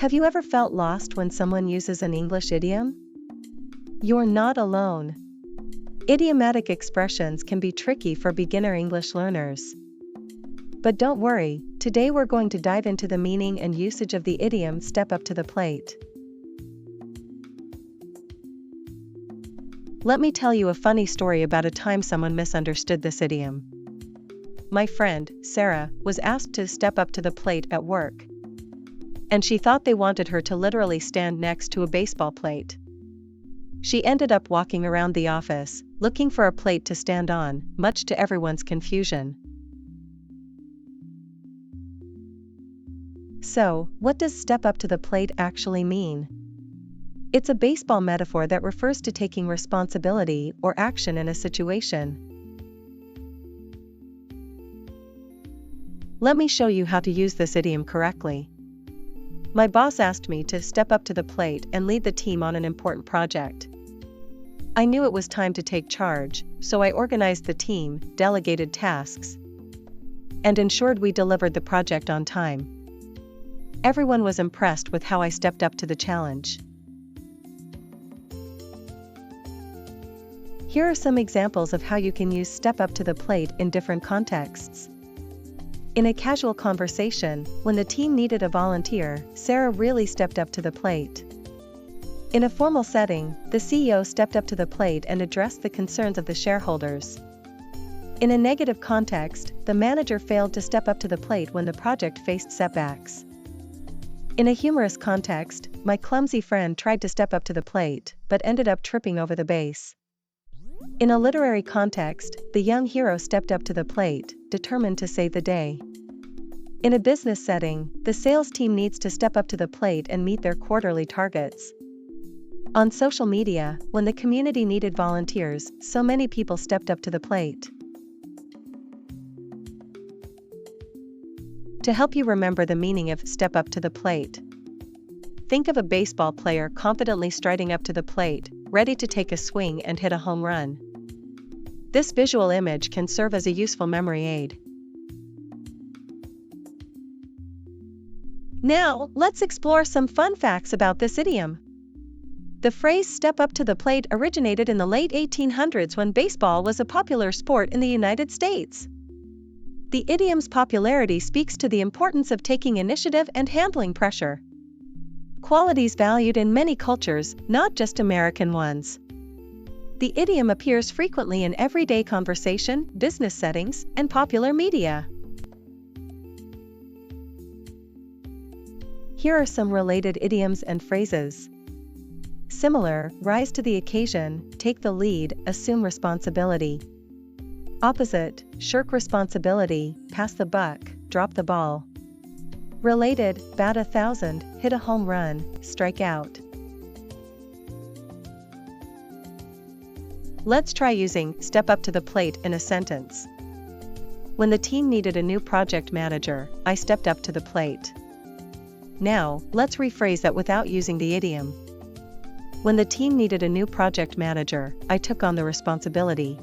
Have you ever felt lost when someone uses an English idiom? You're not alone. Idiomatic expressions can be tricky for beginner English learners. But don't worry, today we're going to dive into the meaning and usage of the idiom "step up to the plate." Let me tell you a funny story about a time someone misunderstood this idiom. My friend, Sarah, was asked to step up to the plate at work. And she thought they wanted her to literally stand next to a baseball plate. She ended up walking around the office, looking for a plate to stand on, much to everyone's confusion. So, what does "step up to the plate" actually mean? It's a baseball metaphor that refers to taking responsibility or action in a situation. Let me show you how to use this idiom correctly. My boss asked me to step up to the plate and lead the team on an important project. I knew it was time to take charge, so I organized the team, delegated tasks, and ensured we delivered the project on time. Everyone was impressed with how I stepped up to the challenge. Here are some examples of how you can use "step up to the plate" in different contexts. In a casual conversation, when the team needed a volunteer, Sarah really stepped up to the plate. In a formal setting, the CEO stepped up to the plate and addressed the concerns of the shareholders. In a negative context, the manager failed to step up to the plate when the project faced setbacks. In a humorous context, my clumsy friend tried to step up to the plate, but ended up tripping over the base. In a literary context, the young hero stepped up to the plate, determined to save the day. In a business setting, the sales team needs to step up to the plate and meet their quarterly targets. On social media, when the community needed volunteers, so many people stepped up to the plate. To help you remember the meaning of "step up to the plate," think of a baseball player confidently striding up to the plate, ready to take a swing and hit a home run. This visual image can serve as a useful memory aid. Now, let's explore some fun facts about this idiom. The phrase "step up to the plate" originated in the late 1800s when baseball was a popular sport in the United States. The idiom's popularity speaks to the importance of taking initiative and handling pressure. Qualities valued in many cultures, not just American ones. The idiom appears frequently in everyday conversation, business settings, and popular media. Here are some related idioms and phrases. Similar: rise to the occasion, take the lead, assume responsibility. Opposite: shirk responsibility, pass the buck, drop the ball. Related: bat 1,000, hit a home run, strike out. Let's try using "step up to the plate" in a sentence. When the team needed a new project manager, I stepped up to the plate. Now, let's rephrase that without using the idiom. When the team needed a new project manager, I took on the responsibility.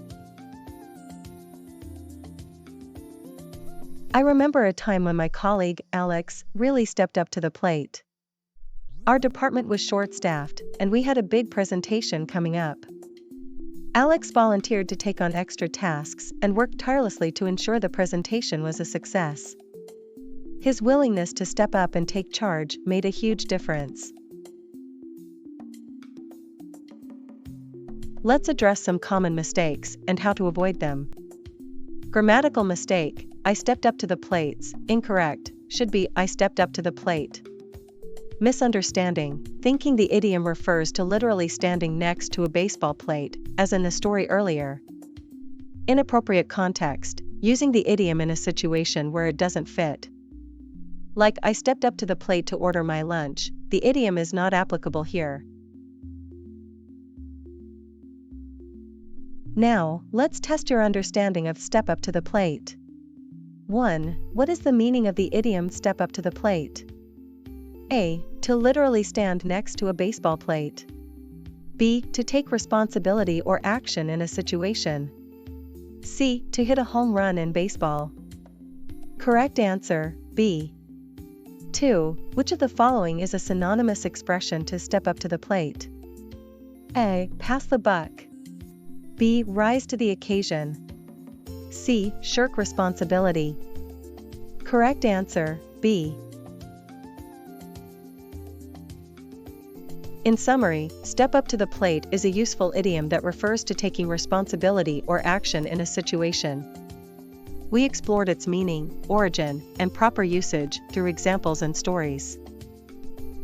I remember a time when my colleague, Alex, really stepped up to the plate. Our department was short-staffed, and we had a big presentation coming up. Alex volunteered to take on extra tasks and worked tirelessly to ensure the presentation was a success. His willingness to step up and take charge made a huge difference. Let's address some common mistakes and how to avoid them. Grammatical mistake: I stepped up to the plates. Incorrect, should be I stepped up to the plate. Misunderstanding: thinking the idiom refers to literally standing next to a baseball plate, as in the story earlier. Inappropriate context: using the idiom in a situation where it doesn't fit. Like I stepped up to the plate to order my lunch, the idiom is not applicable here. Now, let's test your understanding of "step up to the plate." 1. What is the meaning of the idiom "step up to the plate"? A. To literally stand next to a baseball plate. B. To take responsibility or action in a situation. C. To hit a home run in baseball. Correct answer, B. 2. Which of the following is a synonymous expression to step up to the plate? A. Pass the buck. B. Rise to the occasion. C. Shirk responsibility. Correct answer, B. In summary, step up to the plate is a useful idiom that refers to taking responsibility or action in a situation. We explored its meaning, origin, and proper usage through examples and stories.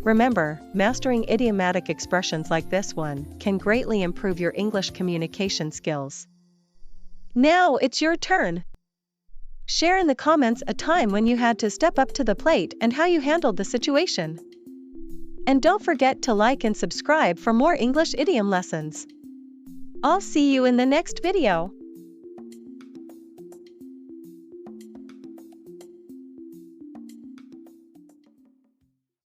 Remember, mastering idiomatic expressions like this one can greatly improve your English communication skills. Now it's your turn. Share in the comments a time when you had to step up to the plate and how you handled the situation. And don't forget to like and subscribe for more English idiom lessons. I'll see you in the next video.